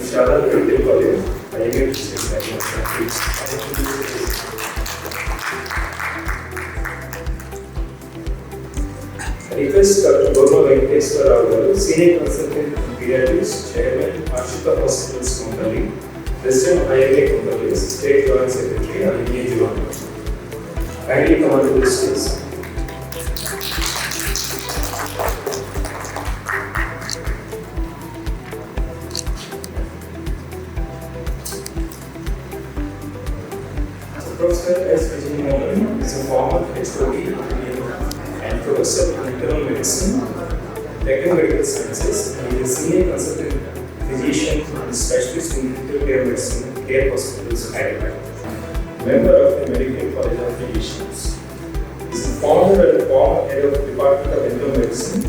Challagali, I request Dr. Kumar, Senior Consultant Pediatrics, Chairman, Ashika Hospitals Company, President IMA Company, State Joint Secretary, and Vijay kindly come on to the stage. Professor S. Vijay Mohan is a former HOD and Professor of Internal Medicine, Technical Medical Sciences, and is a Senior Consultant Physician and Specialist in Critical Care Medicine, Care Hospitals, Hyderabad. Member of the Medical College of Physicians. He is a founder and former head of Department of Internal Medicine,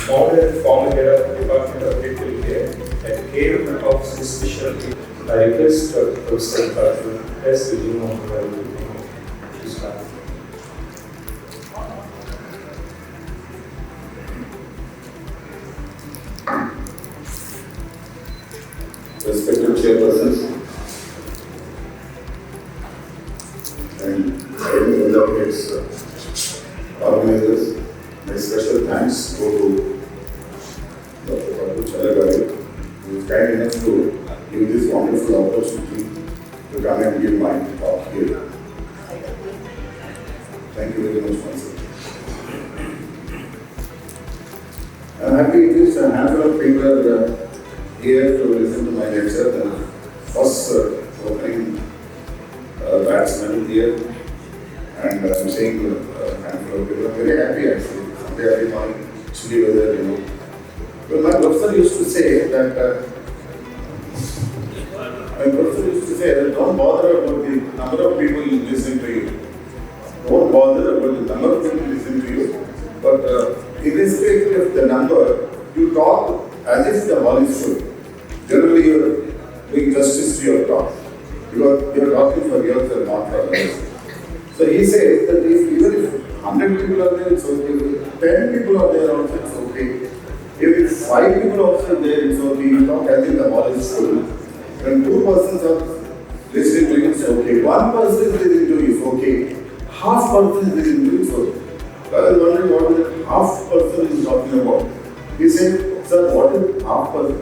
founder and former head of Department of Critical Care at Care of Specialty. I request Professor Prabhu S. Vijay Mohan to start. Respected chairpersons and every other its organizers, my special thanks go to Dr. Prabhu Challagali, who is kind enough to give this wonderful opportunity to come and give my talk here. Thank you very much once again. I'm happy it is a handful of people here to listen to my lecture. The first opening batsman here, and I'm saying a handful of people. I'm very happy actually. Sunday early morning, chilly weather, you know. Well, my professor used to say that. Don't bother about the number of people listening to you. Don't bother about the number of people listening to you. But irrespective of the number, you talk as if the hall is full. Generally, you are doing justice to your talk. Because you are talking for yourself, not for others. So he says that even if 100 people are there, it's okay. 10 people are there also, it's okay. If 5 people also are there, it's okay. You talk as if the hall is full. When 2 persons are listening to you, it's okay. 1 person is listening to you, it's okay. Half person is listening to you, it's okay. I was wondering what that half person is talking about. He said, sir, what is half person?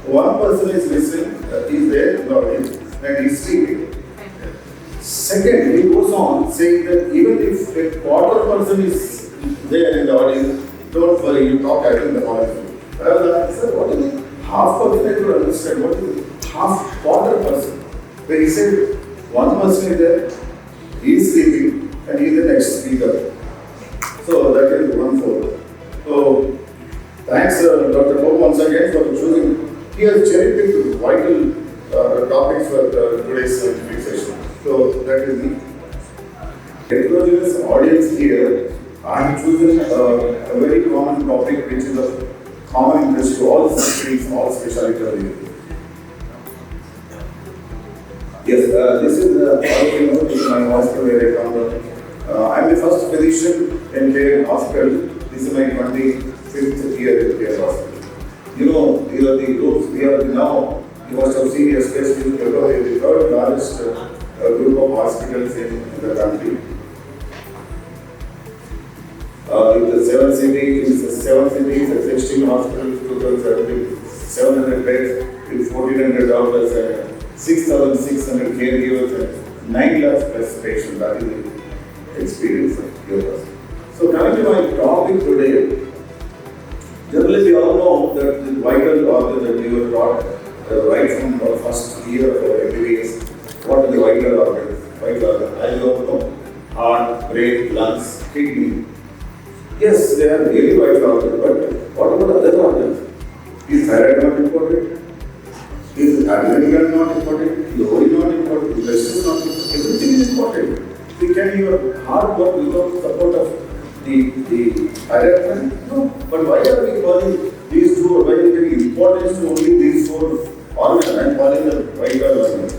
1 person is listening, he's there in the audience, and he's sleeping. Second, he goes on saying that even if a quarter person is there in the audience, don't worry, you talk as in the audience. I was like, sir, what is it? Half person I could understand. What is it? Half quarter person. Where he said, 1 person is there, he is sleeping, and he is the next speaker. So that is 1/4. So thanks Dr. Prabhu once again for choosing. He has cherry-picked vital topics for today's scientific session. So that is the heterogeneous audience here. I am choosing a very common topic which is of common interest to all specialties, all specialties. Yes, this is this is my hospital where I come from. I am the first physician in Care Hospital. This is my 25th year in Care Hospital. You know, these are the groups we are now. You must have seen, especially the third largest group of hospitals in the country. In the 7 cities, 16 hospitals, total 700 beds, with 1,400 doctors and 6,600 caregivers and 9 lakhs plus patients. That is the experience of yours. So coming to my topic today, generally we all know that the vital organ that we were taught right from our first year of our MBBS, what are the vital organs? Vital organs, as you all know, heart, brain, lungs, kidney. Yes, they are really vital organs, but what about other organs? Is thyroid not important? Is adrenal not important? Is ovary not important? Is breast not important? Everything is important. You can your heart work without support of the thyroid? No. But why are we calling these two, or why are we giving importance to only these 4 organs? I am calling them vital organs.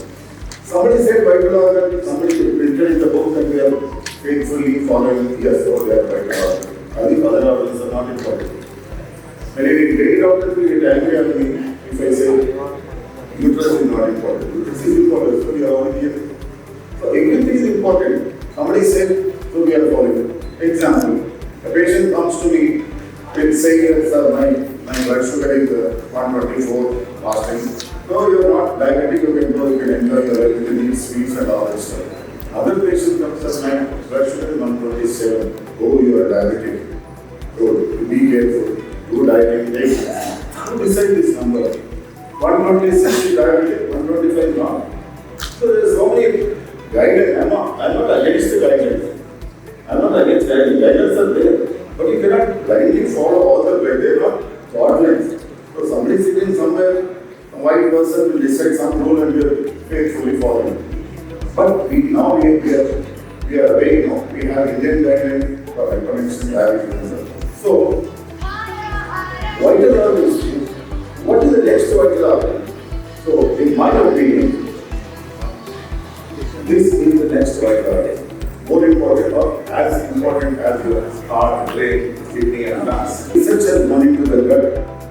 Somebody said vital organ, somebody printed in the book that we are faithfully following. Yes, so they are vital organs. I think other organs are not important. Many doctors will get angry at me if I say Uterus is not important. Uterus is important, so we are already here. So everything is important. Somebody said, so we are following. Example, a patient comes to me with saying, sir, my blood sugar is 124 fasting. No, you are not diabetic, you can enjoy your life, you can eat sweets and all that stuff. Other patient comes as my blood sugar is 127. Oh, you are diabetic. So be careful. Do dieting, take. Who decide this number? 126 is diabetic, 125 not. So there is so many guidance. I'm not against the guidance. I'm not against guidance. Guidance are there. But you cannot blindly follow all the way. They are not guidelines. So somebody sitting somewhere, a white person will decide some rule and we are faithfully following. But we are away now. We have Indian guidelines for hypertension, diabetes. So, vital organs. What is the next vital organ? So, in my opinion, this is the next vital organ. More important or as important as your heart, brain, kidney and lungs. Research has gone into the gut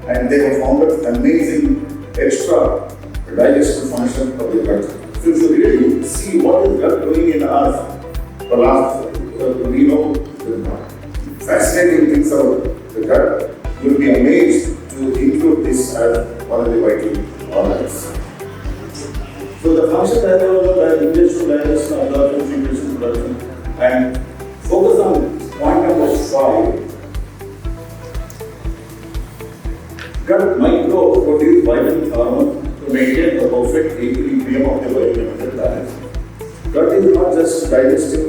and they have found an amazing extra digestive function of the gut. So if you really see what is gut doing in us, the last, we know the fascinating things about the gut, you will be amazed to include this as one of the vital organs. So the function diagram is digestion, absorption, secretion, production, and focus on point number 5. Gut micro produce vital hormone to maintain the perfect equilibrium of the biochemical balance. Gut is not just digestive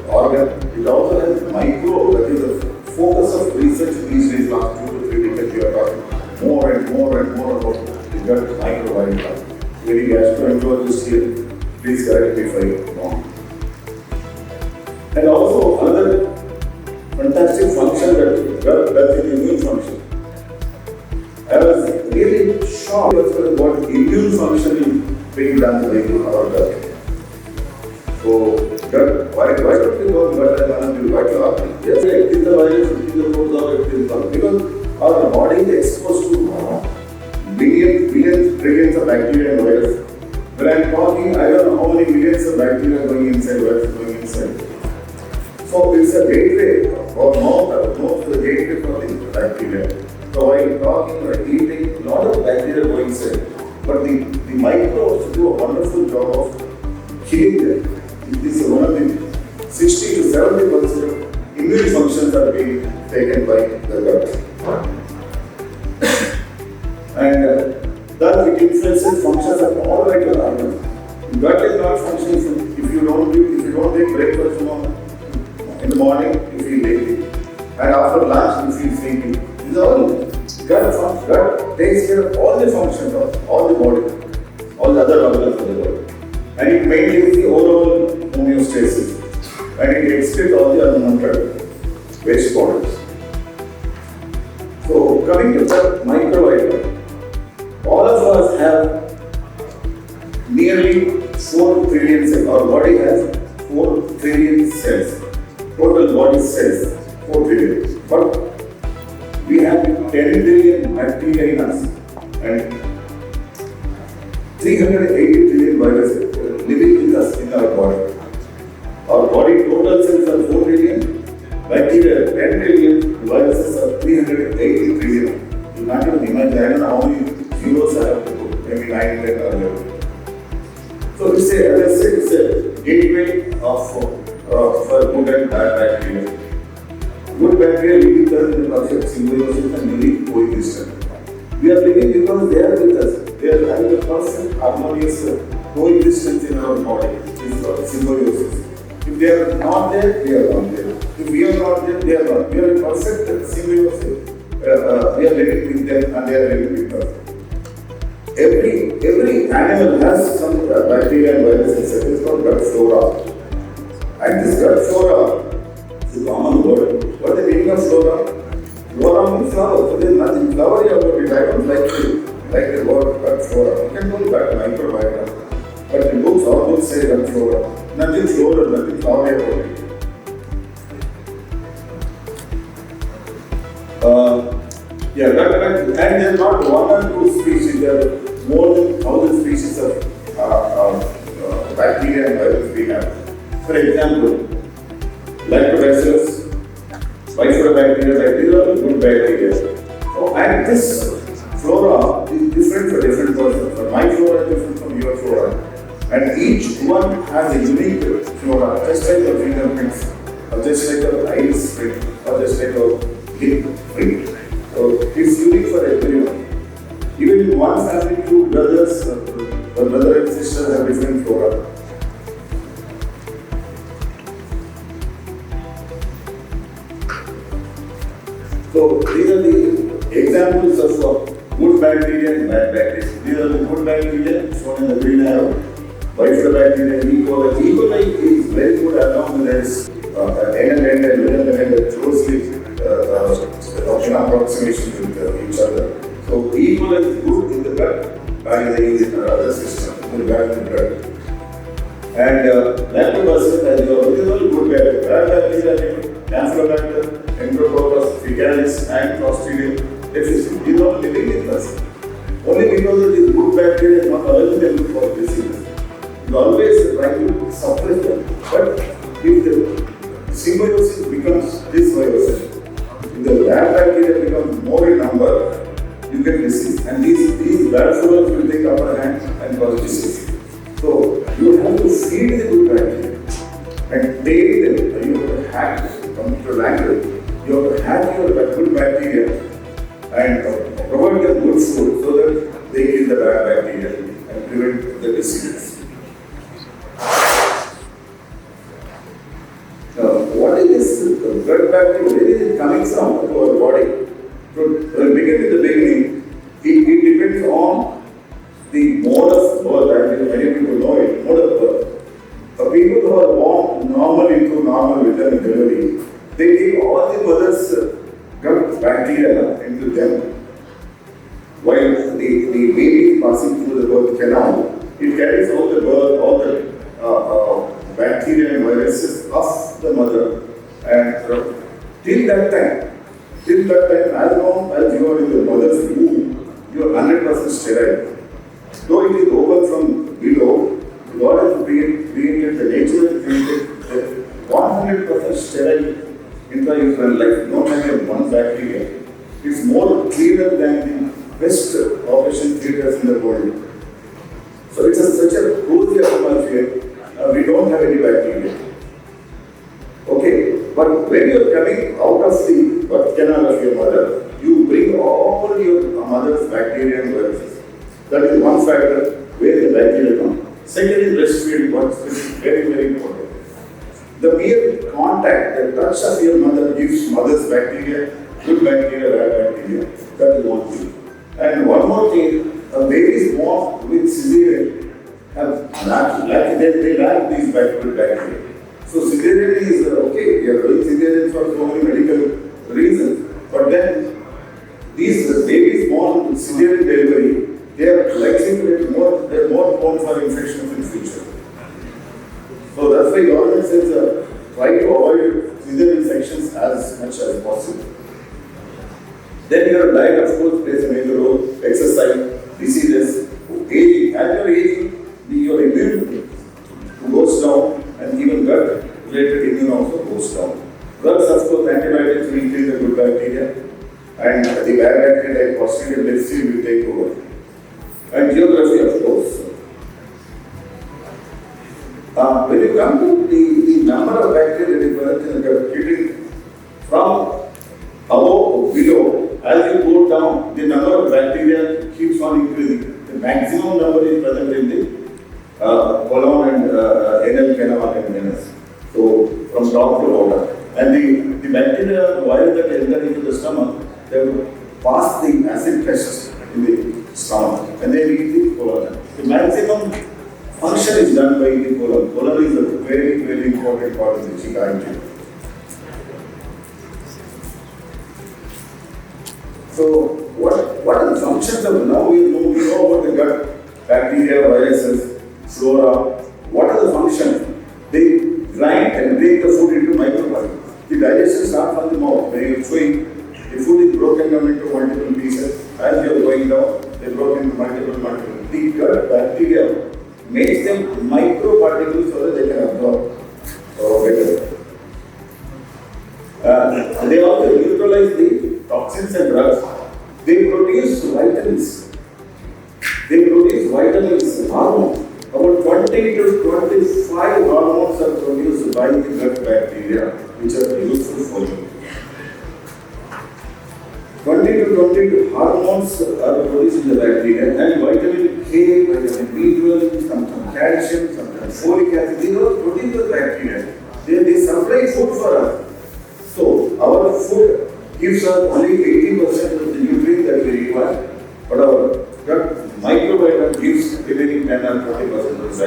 organ, it also has micro, that is the focus of research these days, last 2 to 3 decades, we are talking more and more about the gut microbiome. Very gastroenterologist here, please correct me if I'm wrong. And also another fantastic function that gut does is immune function. I was really shocked as to what immune function is being done by our gut. So, gut, why don't we go gut as one of the vital organs? Yes, it is the virus, it is the food, or it is the, because our body is exposed to billions of bacteria and virus. When I am talking, I don't know how many millions of bacteria going inside, virus going inside. So it's a gateway, or most of the gateway for the bacteria. So while talking or eating, a lot of bacteria go inside. But the microbes do a wonderful job of killing them. This is one of the 60 to 70% immune functions are being taken by the gut. And that it influences functions of all vital organs. Gut is not functioning if you don't take breakfast in the morning, you feel lazy. And after lunch, you feel sleepy. These are all gut takes care of all the functions of all the body, all the other organs of the body. And it maintains the overall homeostasis. And it excretes all the unwanted waste products. So, coming to the microbiome, all of us have nearly 4 trillion cells. Our body has 4 trillion cells. Total body cells, 4 trillion. But we have 10 billion bacteria in us and 380 trillion viruses living with us in our body. Our body total cells are 4 trillion, bacteria 10 trillion, viruses are 380 trillion. You can't even imagine, I don't know how many zeros I have to put, maybe 9, 10 or 11. So as I said, it's a gateway for good and bad bacteria. Good bacteria live with us in the perfect symbiosis and unique coexistence. We are living because they are with us. They are having a perfect harmonious coexistence in our body. It's called symbiosis. If they are not there, they are not there. If we are not there, they are not. We are in perfect symbiosis. We are living with them and they are living with us. Every animal has some bacteria and viruses. It is called gut flora. And this gut flora is a common word. What is the meaning of flora? Flora means flower. So there is nothing flowery about it. I don't like the word gut flora. You can do gut microbiome. But the books, all books say gut flora. Nothing floral, nothing flowery about it. And there are not 1 or 2 species. There are more For example, lactobacillus, bifidobacteria, these are all good bacteria. So, and this flora is different for different persons. So my flora is different from your flora. And each one has a unique flora, just like your fingerprints, or just like your eyes print, or just like your lip print. So it's unique for everyone. Even in one family, two brothers, or brother and sister have different flora. So these are the examples of good bacteria and bad bacteria. These are the good bacteria shown in the green arrow. Bifidobacteria and E. coli. E. coli is very good along with its end and closely approximation with each other. So E. coli is good in the gut, bad in the other system, bad in the blood. And lactobacillus as well, these are all good bacteria. Bad bacteria, Campylobacter, Enterococcus, Faecalis, and Clostridium difficile. These are living in us. Only because of these good bacteria is not allowing them for disease. You always try to suppress them. But if the symbiosis becomes dysbiosis, if the bad bacteria become more in number, you get disease. And these bad flora will take upper hand and cause disease. So you have to feed the good bacteria and take them. You have to hack them. Come to language. You have to hack your good bacteria and provide them good food so that they kill the bad bacteria and prevent the diseases. What is this gut bacteria? Where is it coming from to our body? To begin with the beginning, it depends on the mode of birth. I think many people know it, mode of birth. For people who are born normally to normal within a delivery, they take all the mother's gut bacteria into them. While the baby is passing through the birth canal, it carries all the bacteria and viruses of the mother. And till that time, as long as you are in the mother's womb, you are 100% sterile. Though it is open from below, God has created the nature has created 100% sterile intrauterine life, no matter one bacteria. It's more cleaner than the best operation theaters in the world. So it's such a cozy atmosphere. We don't have any bacteria. Okay, but when you are coming out of the birth canal of your mother, you bring all your mother's bacteria and viruses. That is one factor where the bacteria come. Second is breastfeeding, what is very, very important. The mere contact, the touch of your mother gives mother's bacteria, good bacteria, bad bacteria. That is one thing. And one more thing, a baby is born with cesarean, they lack these good bacteria. So cesarean is okay, you are doing cesarean for so many medical reasons. But then these babies born with cesarean delivery, they are likely to get they are more prone for infections in future. So that's why government says try to avoid cesarean sections as much as possible. Then your diet of course plays a major role, exercise, diseases, aging. As you are aging, your immune goes down and even gut related immune also goes down. Drugs of course, antibiotics will increase the good bacteria and the bad bacteria like Clostridium difficile will take over. And geography of course. When you come to the number of bacteria that is present in the gut, getting from above, below, as you go down, the number of bacteria keeps on increasing. The maximum number is present in the colon and anal canal and venous. So from top to bottom. And the bacteria, the virus that enter into the stomach, they will pass the acid test in the stomach and they reach the colon. The maximum function is done by the colon. Colon is a very, very important part of the GI. So what are the functions of now we know about the gut, bacteria, viruses, flora. What are the functions? They grind and break the food into microplasm. The digestion starts from the mouth. When you are chewing, the food is broken down into multiple pieces. As you are going down, they broke into multiple. The gut bacteria makes them microparticles so that they can absorb. better. They also neutralize the toxins and drugs. They produce vitamins. Hormones. About 20 to 25 hormones are produced by the gut bacteria, which are useful for you. 20 to 22 hormones are produced in the bacteria, and vitamin K, vitamin B12, sometimes calcium, sometimes folic acid, these are produced by bacteria. They supply food for us. So, our food gives us only 80% of the nutrients that we require, but our gut microbiome gives remaining 10 or 20% of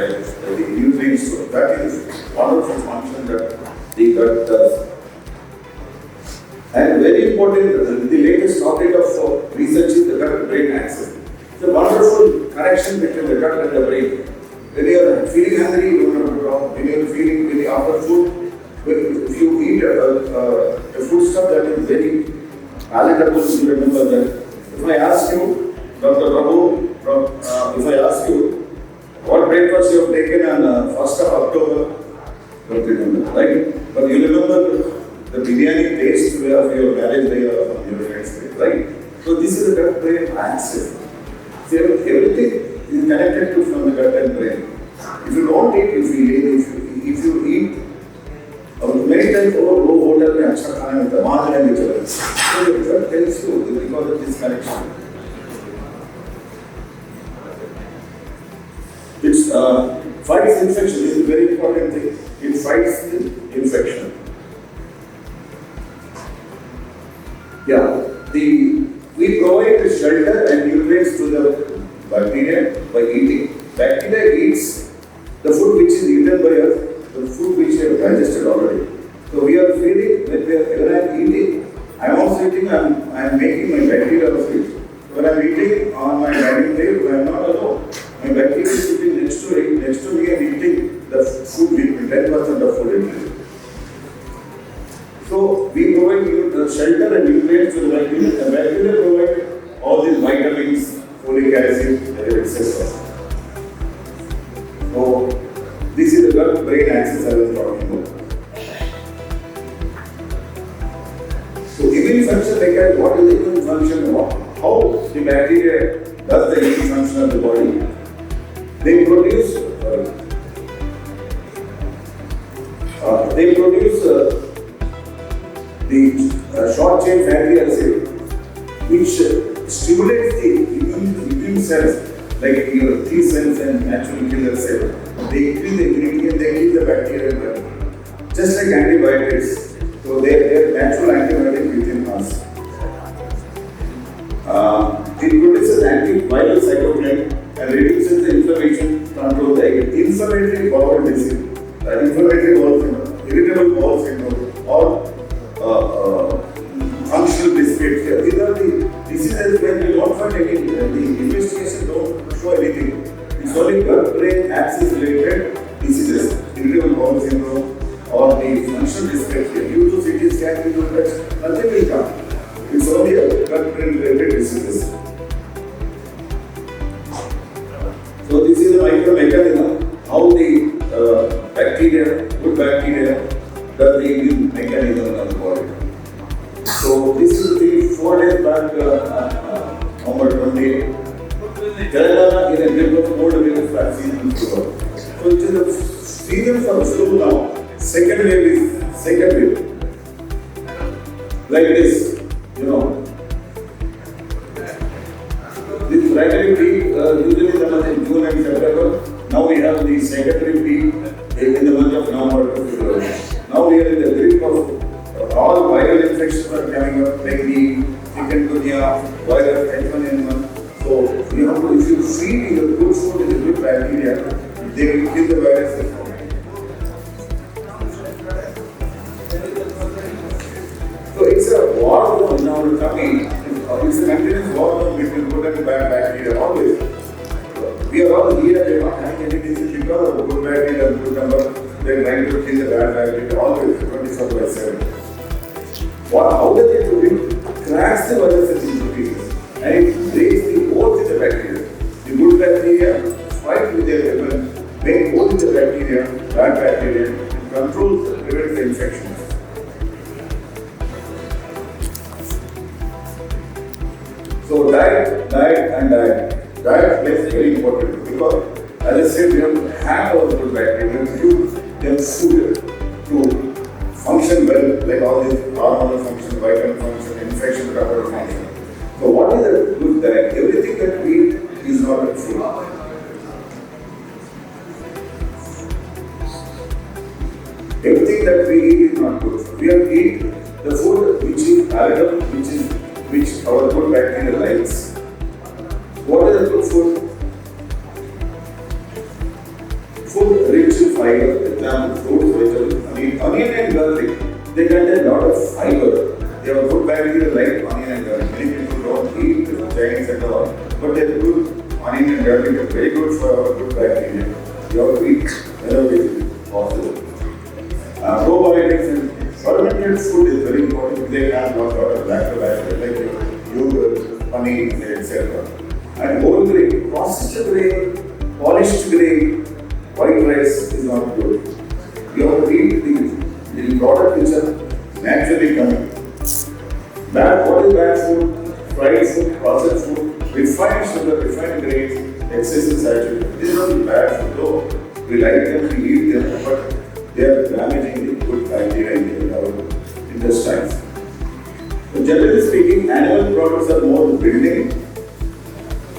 the nutrients. So, that is wonderful function that the gut does. And very important, the latest topic of research is the gut-brain axis. It's a wonderful connection between the gut and the brain. When you are feeling hungry, you don't have to talk. When you are feeling very after food, if you eat a food stuff that is very palatable, you remember that. If I ask you, Dr. Prabhu, if I ask you what breakfast you have taken on 1st of October, don't remember, right? But you remember the biryani taste of your marriage day or from your friend's day, right? So this is the gut-brain axis. So everything is connected to from the gut and brain. If you don't eat, you feel lazy. If you eat, many times, hotel mein acha khana milta, wahan jayenge chalo. So the gut tells you because of this connection. It fights infection. This is a very important thing. It fights the infection. We provide the shelter and nutrients to the bacteria by eating. Bacteria eats the food which is eaten by us, the food which we have digested already. So we are feeding, when I am eating, I am also eating, I am making my bacteria also eat. When I am eating on my dining table, I am not alone. My bacteria is sitting next to me and eating the food with me, 10% of food eating. So we provide the shelter and nutrients to the bacteria. The bacteria provide all these vitamins, folic acid, etc. So this is the gut-brain axis I was talking about. So immune function, what is the immune function? How the bacteria does the immune function of the body? They produce the short chain fatty acid, which stimulates the immune cells, like your T cells and natural killer cells. They increase the immunity and they kill the bacteria, just like antibiotics. So they are natural antibiotic within us. It produces antiviral cytokine and reduces the inflammation, control the inflammatory bowel disease, inflammatory bowel syndrome, irritable bowel syndrome, or functional dyspepsia. These are the diseases where you don't find any, the investigation don't show anything. It's only gut-brain axis related diseases, irritable bowel syndrome or the functional dyspepsia. Due to CT scan, you do that, nothing will come. It's only a gut-brain related diseases. So this is the micromechanism, how the bacteria, good bacteria, does the immune mechanism of the body. So this is the 4 days back, November 28. Challagali is a bit of cold wave vaccine flu. So it is a season for flu now. Second wave. Like this, you know. This primary peak usually comes in June and September. Now we have the secondary peak in the month of November to February. Now we are in the grip of all viral infections are coming up, like the chikungunya, virus, H1N1. So you have to, if you feed your good food with a good bacteria, they will kill the virus. So it's a war zone now coming. It's a continuous war zone between good and bad bacteria always. We are all here, we are not having any disease because of good bacteria and good number. They are trying to kill the bad bacteria always, 24/7. How does it do it? Cracks the virus into pieces and it breaks the bones in the bacteria. The good bacteria fight with their weapon, make both the bacteria, bad bacteria, controls and prevents the infections. So diet. Diet plays very important because, as I said, we have to have our good bacteria. We have to use them food to function well, like all these hormonal function, vitamin function, infection control function. So what is a good diet? Everything that we eat is not a food. Everything that we eat is not good. We have to eat the food which is palatable, which our good bacteria likes. What is the good food? Food rich in fiber, example, fruits, vegetables. Onion and garlic, they contain a lot of fiber. They have good bacteria like onion and garlic. Many people don't eat Chinese and all, but they are good. Onion and garlic are very good for our good bacteria. You have to eat whenever it is possible. Probiotics and fermented food is very important. They have a lot of lactobacillus like yogurt, paneer, etc. And whole grain, processed grain, polished grain, white rice is not good. You have to eat the product which are naturally coming. What is bad food? Fried food, processed food, refined sugar, refined grains, excessive saturated. These are the bad food. Though we like them, we eat them, but they are damaging the good bacteria in our intestines. So generally speaking, animal products are more building,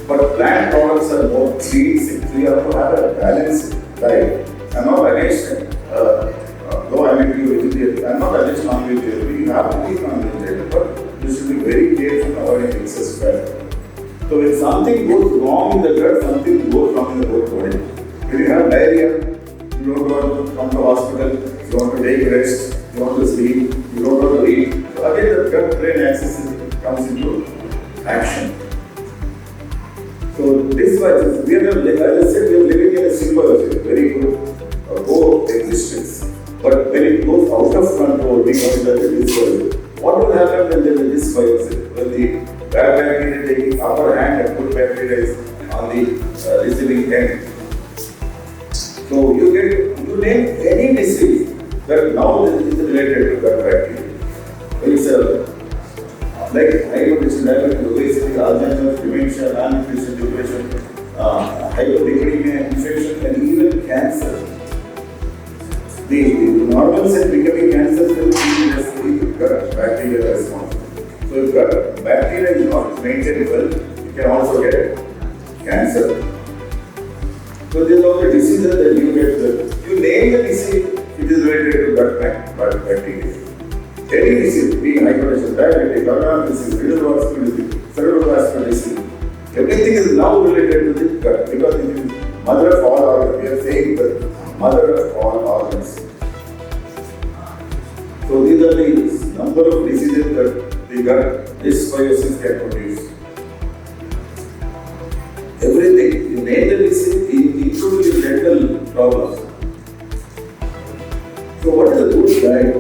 but plant products are more cleansing. So you have to have a balanced diet. I'm not against, though I may be vegetarian, I'm not against non-vegetarian. You have to eat non-vegetarian, but you should be very careful avoiding excess fat. So when something goes wrong in the gut, something goes wrong in the whole body. When you have diarrhea, you don't want to come to hospital, you want to take rest, you want to sleep, you don't want to eat. So again, the gut-brain axis comes into action. So this was, as I said, we are living in a symbiosis, very good coexistence. But when it goes out of control, we consider it dysbiosis. What will happen when there is dysbiosis? When the bad bacteria taking upper hand and good bacteria is on the receiving end. So you name any disease that now is related to gut bacteria. It's like hypertension, diabetes, obesity, Alzheimer's, dementia, malnutrition, depression, hyperlipidemia, infection, and even cancer. The normal cell becoming cancer will be the gut bacteria responsible. So if gut bacteria is not maintained well, you can also get cancer. So these are the diseases that you get. You name the disease, it is related to gut bacteria. Any disease, being hypertension, diabetes, coronary disease, renal vascular disease, cerebrovascular disease, everything is now related to the gut because it is mother of all organs. We are saying the mother of all organs. So these are the number of diseases that the gut dysbiosis can produce. Everything, you name the disease, including the dental problems. So what is a good diet?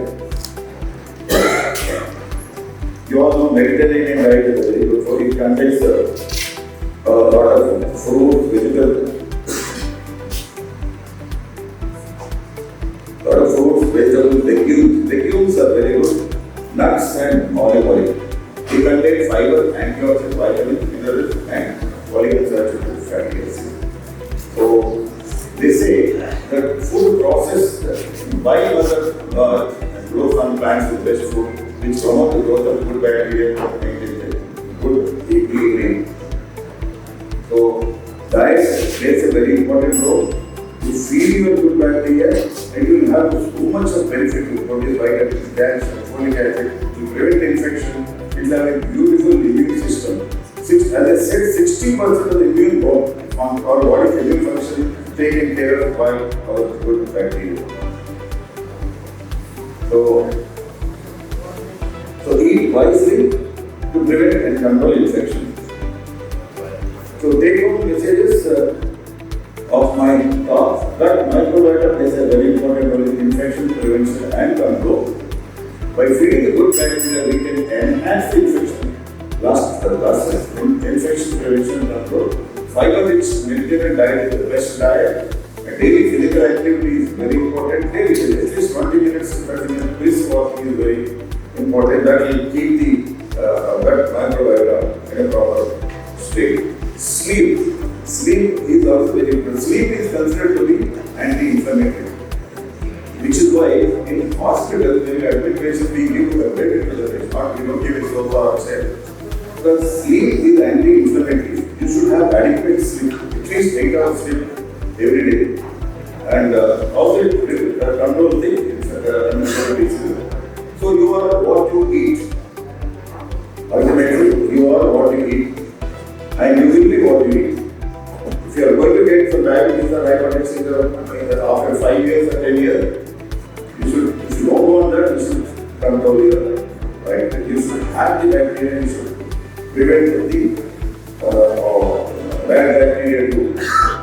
You all know Mediterranean diet is very good for it. It contains a lot of fruits, vegetables, legumes are very good, nuts and olive oil. They contain fiber, antioxidants, vitamins, minerals, and polyunsaturated fatty acids. So they say that food processed by Mother Earth and grows on plants with best food, which promote the growth of good bacteria and maintain good equilibrium. So diet plays a very important role to feed your good bacteria, and you will have so much of benefit to produce vitamins, calcium, folic acid, to prevent infection. It will have a beautiful immune system. As I said, 60% of the immune on our body's immune function is taken care of by our good bacteria. So eat wisely to prevent and control infection. So take home messages of my talk that microbiota plays a very important role in infection prevention and control. By feeding the good bacteria, we can enhance the infection. Last infection prevention and control. Fiber-rich Mediterranean diet is the best diet. And daily physical activity is very important. Daily, at least 20 minutes to 30 minutes brisk walking is very important. That will keep the gut microbiota in a proper state. Sleep. Sleep is also very important. Sleep is considered to be anti-inflammatory. Which is why in hospital, when you admit patients, we give a bed into the patient, not give it so far outside. Because sleep is anti-inflammatory. You should have adequate sleep, at least 8 hours sleep every day. And also control the inflammatory. So you are what you eat. Ultimately, you are what you eat. And you will be what you eat. If you are going to get some diabetes or hypertension after 5 years or 10 years, if you don't want that, you should control your life. Right? You should have the bacteria, you should prevent the bad bacteria to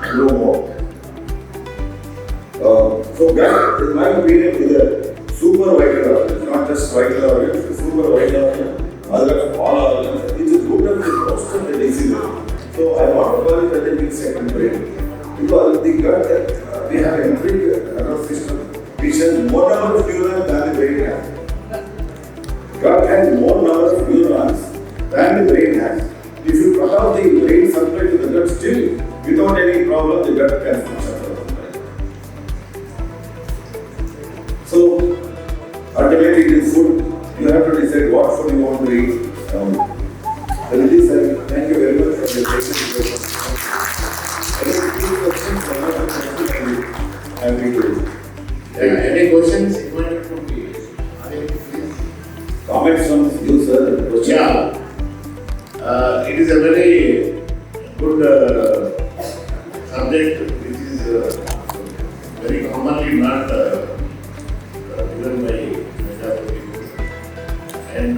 grow more. So gut, in my opinion, is a super vital organ. It's not just vital organ, it's a super vital organ. Mother of all organs. It's a root of the most of the diseases. So I want to call it as a big second brain. Because the gut, we have entry nervous system, which has more number of neurons than the brain has. Gut has more number of neurons than the brain has. If you cut off the brain supply to the gut, still without any problem, the gut can function. So ultimately, it is food. You have to decide what food you want to eat. With this, thank you very much for your patience. Any questions? Comments from you, sir? Yeah. It is a very good subject which is very commonly not given by majority people. And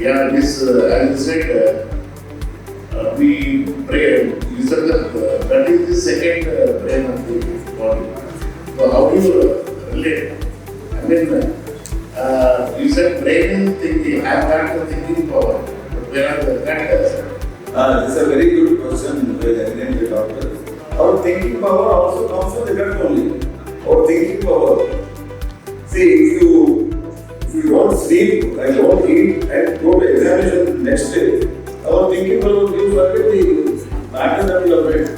yeah, this as you said, we pray. You said that is the second brain of the body. So how do you relate? I mean, you said brain is thinking. I have got the thinking power. But where are the gut? This is a very good question by the eminent doctor. Our thinking power also comes from the gut only. Our thinking power. See, if you don't sleep and don't eat and go to examination next day, our thinking power will forget the matter that you have read.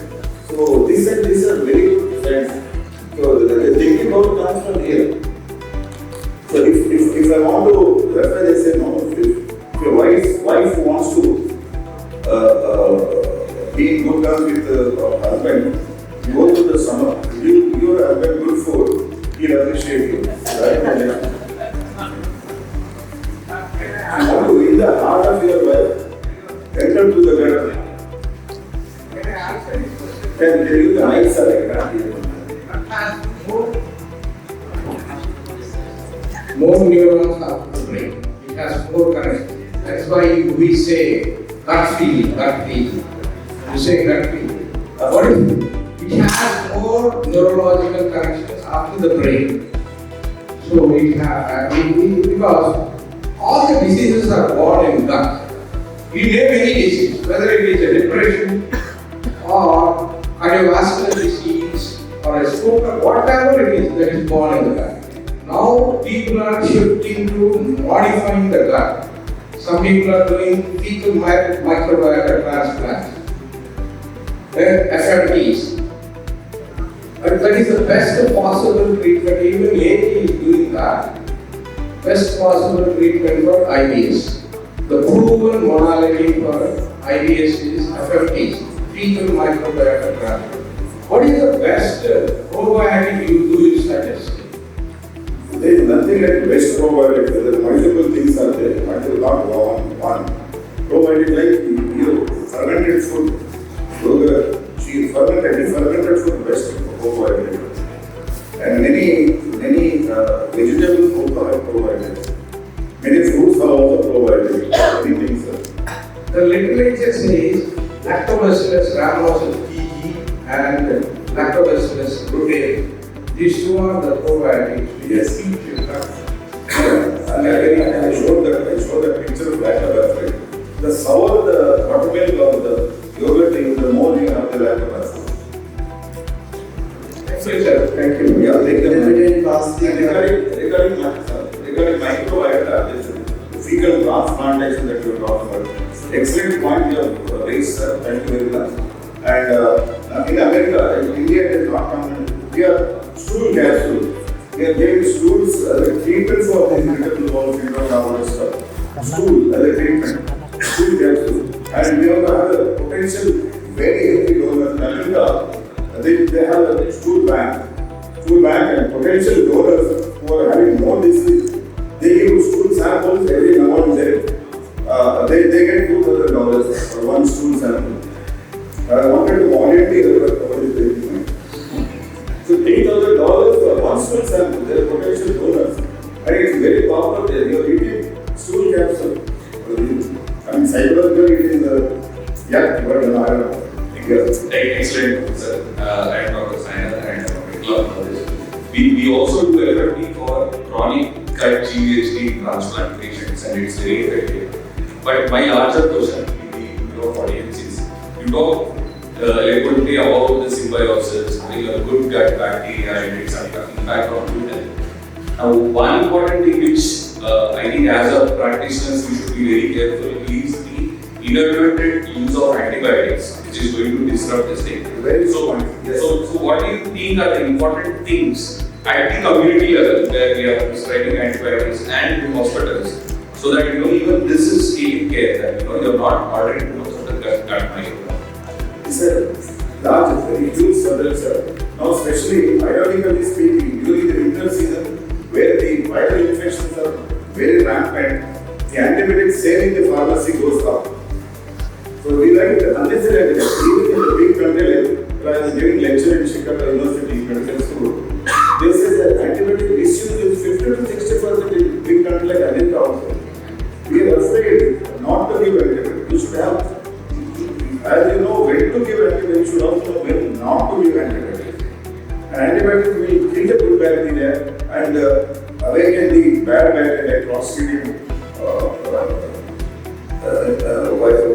So these are very good friends. So the thinking power comes from here. So if I want to, that's why they say no. If your wife wants to be in good terms with the husband, you go to the summer, give your husband good food, he'll appreciate you. Right? You want to win the heart of your wife, enter to the gut. Can tell you the nights are like that. More neurons are the brain. It has more connections. That's why we say gut feeling, gut feeling. You say gut feeling. What is it? It has more neurological connections after the brain. So it has, because all the diseases are born in gut. We name any disease, whether it is a depression or cardiovascular disease or a stroke, whatever it is that is born in the gut. Now people are shifting to modifying the gut. Some people are doing fecal microbiota transplants, FMTs. But that is the best possible treatment. Even AA is doing that. Best possible treatment for IBS. The proven modality for IBS is FMTs, fecal microbiota transplant. What is the best probiotic you do in such? There is nothing like best probiotic. There are multiple things are there. Multiple, not one. Probiotic like you fermented food, sugar, cheese, fermented food best probiotic. And many vegetable foods are probiotics. Many fruits are also probiotics. Many things are. The literature says Lactobacillus rhamnosus PG and Lactobacillus lutein. These two are the probiotics. Yes. I showed that picture of lactobacillus. The sour the buttermilk or the yogurt, the more you have the lactobacillus. intermittent fasting. Regarding microbiota, this fecal transplantation that you were talking about, excellent point you have raised, sir. Thank you very much. And in America, in India, it is not common. We are stool capsule. We are giving stools as a treatment for the irritable bowel syndrome and all that stuff. Stool as a treatment, stool capsule. And we have a potential very healthy donor in America. They have a stool bank and potential donors who are having more disease. They give stool samples every now and then. They get $2,000 for one stool sample. I wanted to volunteer what is the thing. So $3,000 for one stool sample, they are potential donors. And it's very popular there. You are eating stool capsule. I mean, psychologically it is yeah, but I don't know. Excellent, sir. And Dr. Sainath and Dr. Kumar. We also do FFT for chronic type GVHD transplant patients, and it's very effective. But my larger question in the audience is, you talk eloquently about the symbiosis, having a good gut bacteria, and its impact on good health. Now, one important thing which I think as a practitioners we should be very careful is the inadvertent use of antibiotics, which is going to disrupt the state. So what do you think are the important things at the community level where we are prescribing antibiotics and in hospitals, so that even this is taken care that you're not ordering too much of the gut microbiome? It's a large, very huge subject, sir. Now, especially ironically speaking, during the winter season, where the viral infections are very rampant, the antibiotic sale in the pharmacy goes up. So we like unnecessary antibiotics. Even in the big country, like I was giving lecture in Chicago University Medical School, they say that antibiotic misuse is 50 to 60% in big country like America also. We are afraid not to give antibiotics. You should have, as you know, when to give antibiotics, you should also know when not to give antibiotics. An antibiotic will kill the good bacteria and awaken the bad bacteria like Clostridium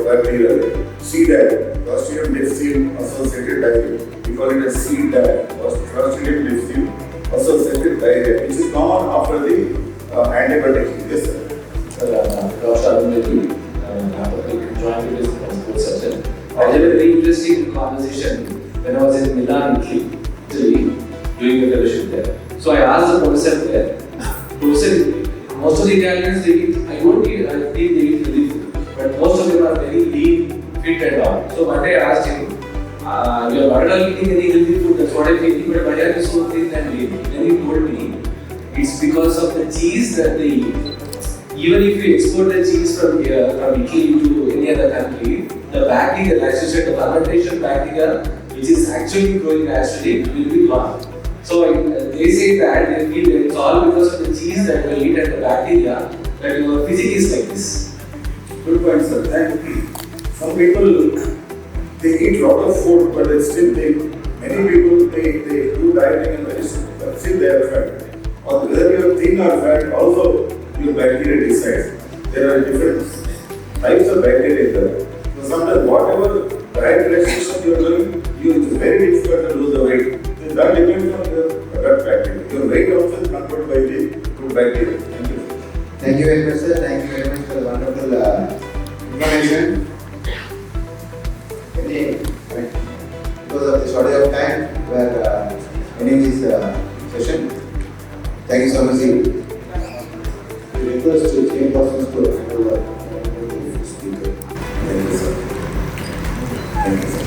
bacteria, CDAD, Clostridium difficile associated diarrhea. We call it a CDAD, Clostridium difficile associated diarrhea, which is common after the antibiotic. Yes, sir. Dr. joined this sports session. I had a very interesting conversation when I was in Milan, Italy, doing a fellowship there. So I asked the professor there, most of the Italians they eat, I think they eat healthy food, but most of them are very lean, fit and all. So one day I asked him, you are not at all eating any healthy food, that's what I'm thinking, but why are you so thin and lean? Then he told me, it's because of the cheese that they eat. Even if you export the cheese from here, from Italy to any other country, the bacteria, like you said, the fermentation bacteria, which is actually growing naturally, will be gone. So they say that they feel that it's all because of the cheese that we eat and the bacteria that your physics is like this. Good point, sir. And some people, they eat a lot of food, but they still many people, they do dieting and very still they are fat. Or whether you are thin or fat, also your bacteria decides. There are different types of bacteria there. So sometimes whatever diet restriction you are doing, it's very difficult to lose the weight. So that depends on your gut bacteria. Your weight also is controlled by the good bacteria. Thank you. Thank you very much, sir. Thank you very much for the wonderful information. Because of the shortage of time, we are ending this session. Thank you so much. We request the chairpersons to hand over to the speaker. Thank you, sir. Thank you, sir.